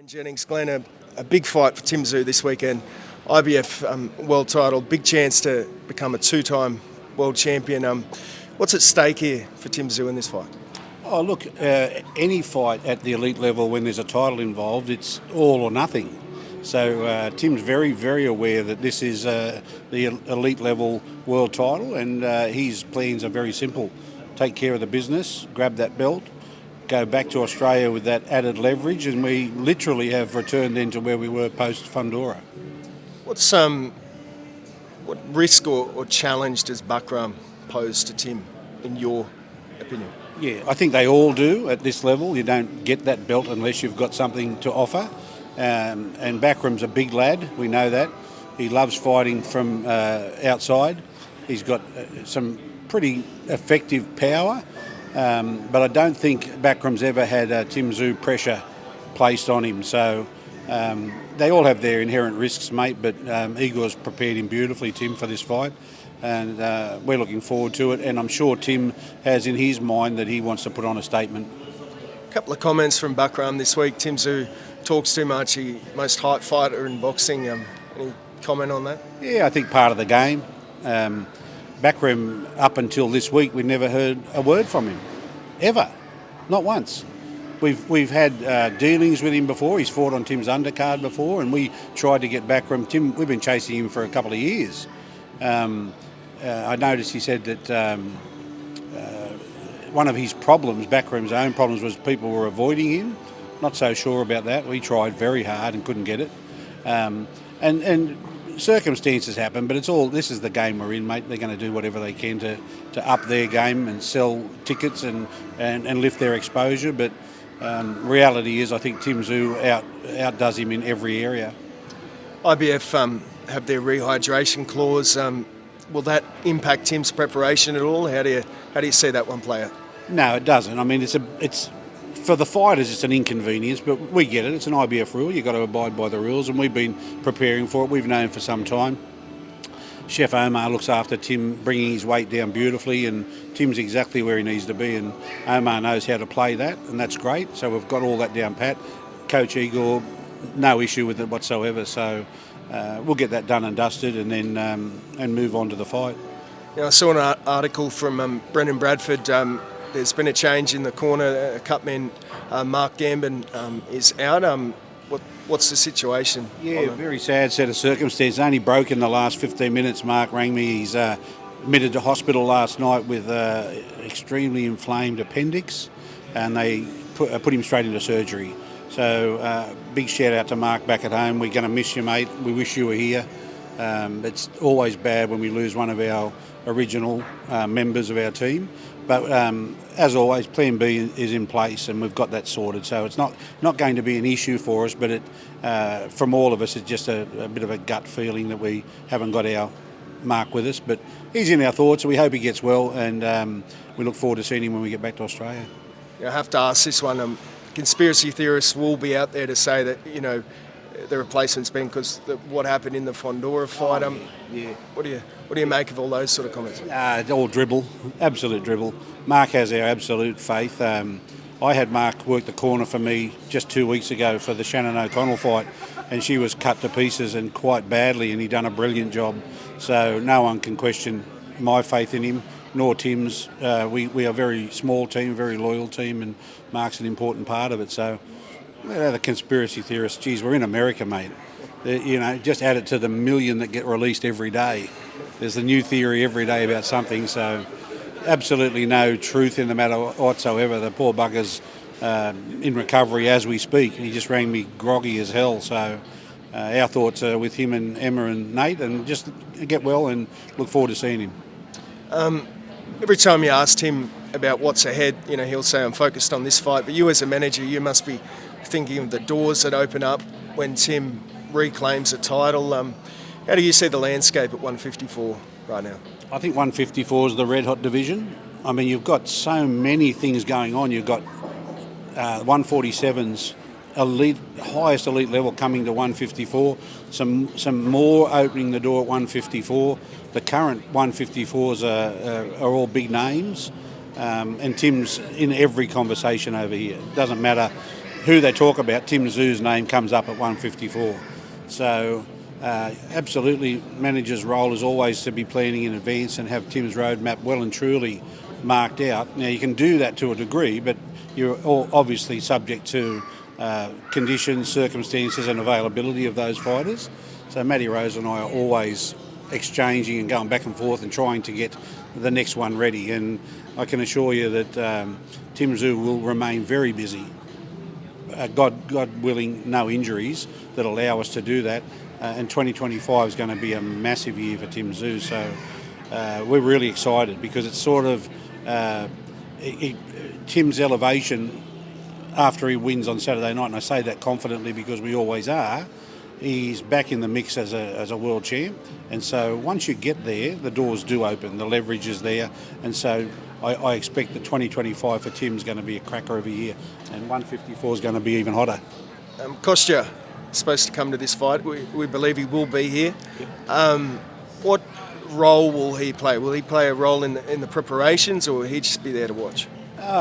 Glen Jennings, Glen, a big fight for Tszyu this weekend. IBF World Title, big chance to become a two-time world champion. What's at stake here for Tszyu in this fight? Oh, look, any fight at the elite level when there's a title involved, it's all or nothing. So Tim's very, very aware that this is the elite level world title, and his plans are very simple. Take care of the business, grab that belt, go back to Australia with that added leverage, and we literally have returned into where we were post-Fundora. What risk or challenge does Bakhram pose to Tim, in your opinion? Yeah, I think they all do at this level. You don't get that belt unless you've got something to offer. And Bakhram's a big lad, we know that. He loves fighting from outside. He's got some pretty effective power. But I don't think Bakhram's ever had Tszyu pressure placed on him. So they all have their inherent risks, mate, but Igor's prepared him beautifully, Tim, for this fight. And we're looking forward to it. And I'm sure Tim has in his mind that he wants to put on a statement. A couple of comments from Bakhram this week. Tszyu talks too much. He's most hyped fighter in boxing. Any comment on that? Yeah, I think part of the game. Bakhram, up until this week, we never heard a word from him, ever, not once. We've had dealings with him before. He's fought on Tim's undercard before, and we tried to get Bakhram. Tim, we've been chasing him for a couple of years. I noticed he said that one of his problems, Bakhram's own problems, was people were avoiding him. Not so sure about that. We tried very hard and couldn't get it. And circumstances happen, but this is the game we're in, mate. They're going to do whatever they can to up their game and sell tickets and lift their exposure. But reality is, I think Tszyu outdoes him in every area. IBF have their rehydration clause. Will that impact Tim's preparation at all? How do you see that one play out? No, it doesn't. I mean, it's for the fighters, it's an inconvenience, but we get it. It's an IBF rule. You've got to abide by the rules, and we've been preparing for it. We've known for some time. Chef Omar looks after Tim, bringing his weight down beautifully, and Tim's exactly where he needs to be, and Omar knows how to play that, and that's great. So we've got all that down pat. Coach Igor, no issue with it whatsoever. So we'll get that done and dusted, and then and move on to the fight. I saw an article from Brendan Bradford. There's been a change in the corner. Cutman, Mark Gambin is out. What's the situation? Yeah, very sad set of circumstances. Only broke in the last 15 minutes. Mark rang me. He's admitted to hospital last night with extremely inflamed appendix, and they put him straight into surgery. So big shout out to Mark back at home. We're going to miss you, mate. We wish you were here. It's always bad when we lose one of our original members of our team. But as always, Plan B is in place, and we've got that sorted. So it's not going to be an issue for us, but from all of us, it's just a bit of a gut feeling that we haven't got our Mark with us. But he's in our thoughts, so we hope he gets well, and we look forward to seeing him when we get back to Australia. I have to ask this one. Conspiracy theorists will be out there to say that, the replacement's been because what happened in the Fundora fight. Yeah. What do you make of all those sort of comments? It's all dribble, absolute dribble. Mark has our absolute faith. I had Mark work the corner for me just 2 weeks ago for the Shannon O'Connell fight, and she was cut to pieces and quite badly, and he done a brilliant job. So no one can question my faith in him, nor Tim's. We are a very small team, very loyal team, and Mark's an important part of it. So the conspiracy theorists, geez, we're in America, mate. Just add it to the million that get released every day. There's a new theory every day about something, so absolutely no truth in the matter whatsoever. The poor bugger's in recovery as we speak. He just rang me groggy as hell, so our thoughts are with him and Emma and Nate, and just get well and look forward to seeing him. Every time you asked him about what's ahead, he'll say, I'm focused on this fight, but you as a manager, you must be thinking of the doors that open up when Tim reclaims a title. How do you see the landscape at 154 right now? I think 154 is the red-hot division. I mean, you've got so many things going on. You've got 147's highest elite level coming to 154. Some more opening the door at 154. The current 154s are all big names. And Tim's in every conversation over here. It doesn't matter who they talk about, Tim Tszyu's name comes up at 154. So absolutely, manager's role is always to be planning in advance and have Tim's roadmap well and truly marked out. Now, you can do that to a degree, but you're all obviously subject to conditions, circumstances and availability of those fighters. So Matty Rose and I are always exchanging and going back and forth and trying to get the next one ready. And I can assure you that Tim Tszyu will remain very busy. God willing, no injuries that allow us to do that. And 2025 is going to be a massive year for Tim Tszyu. So we're really excited because it's sort of Tim's elevation after he wins on Saturday night, and I say that confidently because we always are. He's back in the mix as a world champ, and so once you get there, the doors do open, the leverage is there, and so I expect that 2025 for Tim's going to be a cracker of a year, and 154 is going to be even hotter. Kostya supposed to come to this fight. We believe he will be here. Yep. What role will he play? Will he play a role in the preparations, or will he just be there to watch?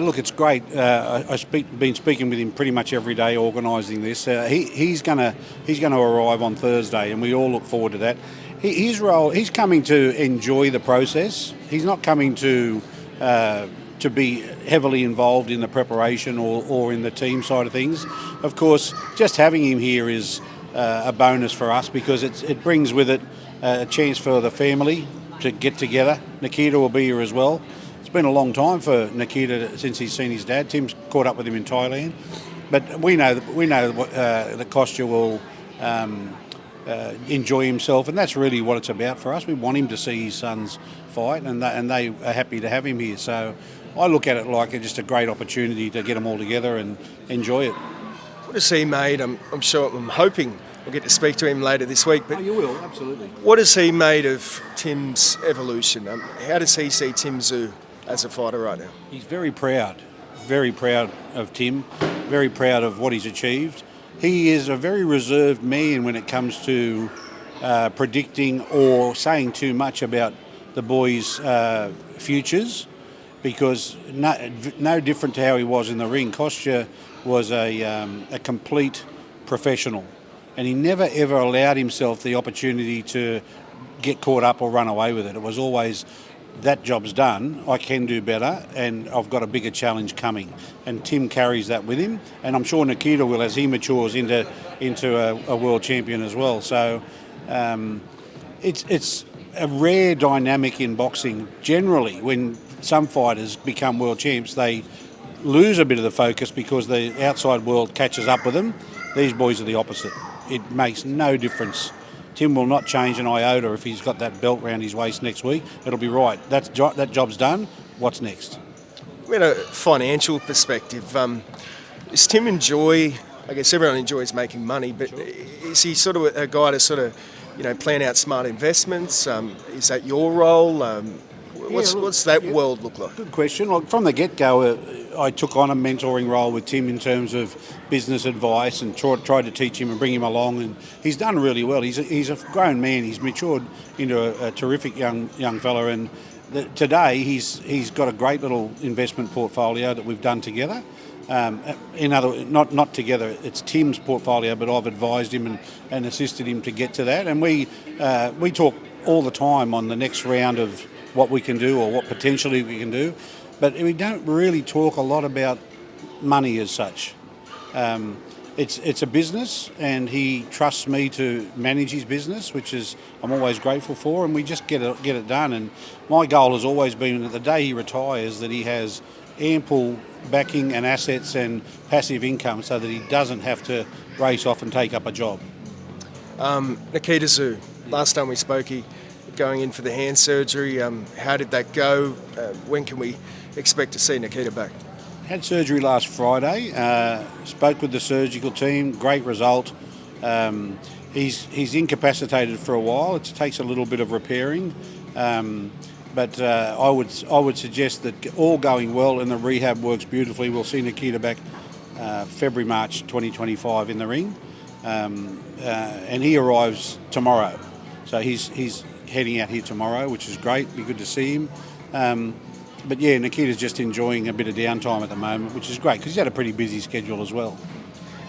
Look, it's great. I've been speaking with him pretty much every day, organising this. He's going to arrive on Thursday, and we all look forward to that. His role, he's coming to enjoy the process. He's not coming to be heavily involved in the preparation or in the team side of things. Of course, just having him here is a bonus for us because it brings with it a chance for the family to get together. Nikita will be here as well. It's been a long time for Nikita since he's seen his dad. Tim's caught up with him in Thailand, but we know that Kostya will enjoy himself, and that's really what it's about for us. We want him to see his sons fight, and they are happy to have him here. So I look at it like just a great opportunity to get them all together and enjoy it. What has he made? I'm hoping we'll get to speak to him later this week. But you will, absolutely. What has he made of Tim's evolution? How does he see Tim Tszyu as a fighter right now? He's very proud of Tim, very proud of what he's achieved. He is a very reserved man when it comes to predicting or saying too much about the boys' futures, because no different to how he was in the ring. Kostya was a complete professional, and he never ever allowed himself the opportunity to get caught up or run away with it. It was always, that job's done, I can do better, and I've got a bigger challenge coming. And Tim carries that with him, and I'm sure Nikita will as he matures into a world champion as well. So it's a rare dynamic in boxing. Generally, when some fighters become world champs, they lose a bit of the focus because the outside world catches up with them. These boys are the opposite. It makes no difference. Tim will not change an iota if he's got that belt around his waist next week. It'll be right. That job's done. What's next? From a financial perspective, does Tim enjoy, I guess everyone enjoys making money, but sure, is he sort of a guy to sort of, plan out smart investments? Is that your role? What's that world look like? Good question. Well, from the get-go, I took on a mentoring role with Tim in terms of business advice and tried to teach him and bring him along, and he's done really well. He's a grown man. He's matured into a terrific young fella, and today he's got a great little investment portfolio that we've done together. Not together, it's Tim's portfolio, but I've advised him and assisted him to get to that, and we talk all the time on the next round of what we can do or what potentially we can do, but we don't really talk a lot about money as such. It's a business, and he trusts me to manage his business, which is I'm always grateful for, and we just get it done. And my goal has always been that the day he retires, that he has ample backing and assets and passive income so that he doesn't have to race off and take up a job. Nikita Tszyu, last time we spoke, he going in for the hand surgery. How did that go? When can we expect to see Nikita back? Had surgery last Friday. Spoke with the surgical team. Great result. He's incapacitated for a while. It takes a little bit of repairing, but I would suggest that all going well and the rehab works beautifully, we'll see Nikita back March 2025 in the ring, and he arrives tomorrow. So he's heading out here tomorrow, which is great. Be good to see him. But yeah, Nikita's just enjoying a bit of downtime at the moment, which is great because he's had a pretty busy schedule as well.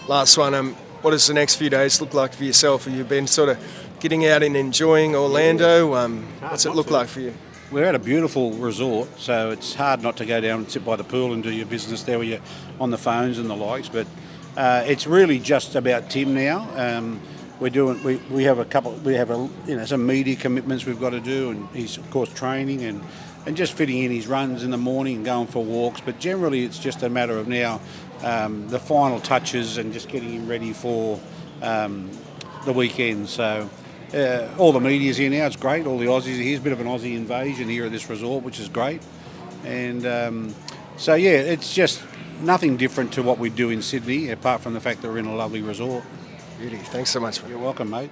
last one. What does the next few days look like for yourself? Have you been sort of getting out and enjoying Orlando? What's it look like for you? We're at a beautiful resort, so it's hard not to go down and sit by the pool and do your business there where you're on the phones and the likes. But it's really just about Tim now. We have some media commitments we've got to do, and he's of course training and just fitting in his runs in the morning and going for walks. But generally, it's just a matter of now the final touches and just getting him ready for the weekend. So. All the media's here now, it's great. All the Aussies are here. It's a bit of an Aussie invasion here at this resort, which is great. And it's just nothing different to what we do in Sydney, apart from the fact that we're in a lovely resort. Beauty. Thanks so much. You're welcome, mate.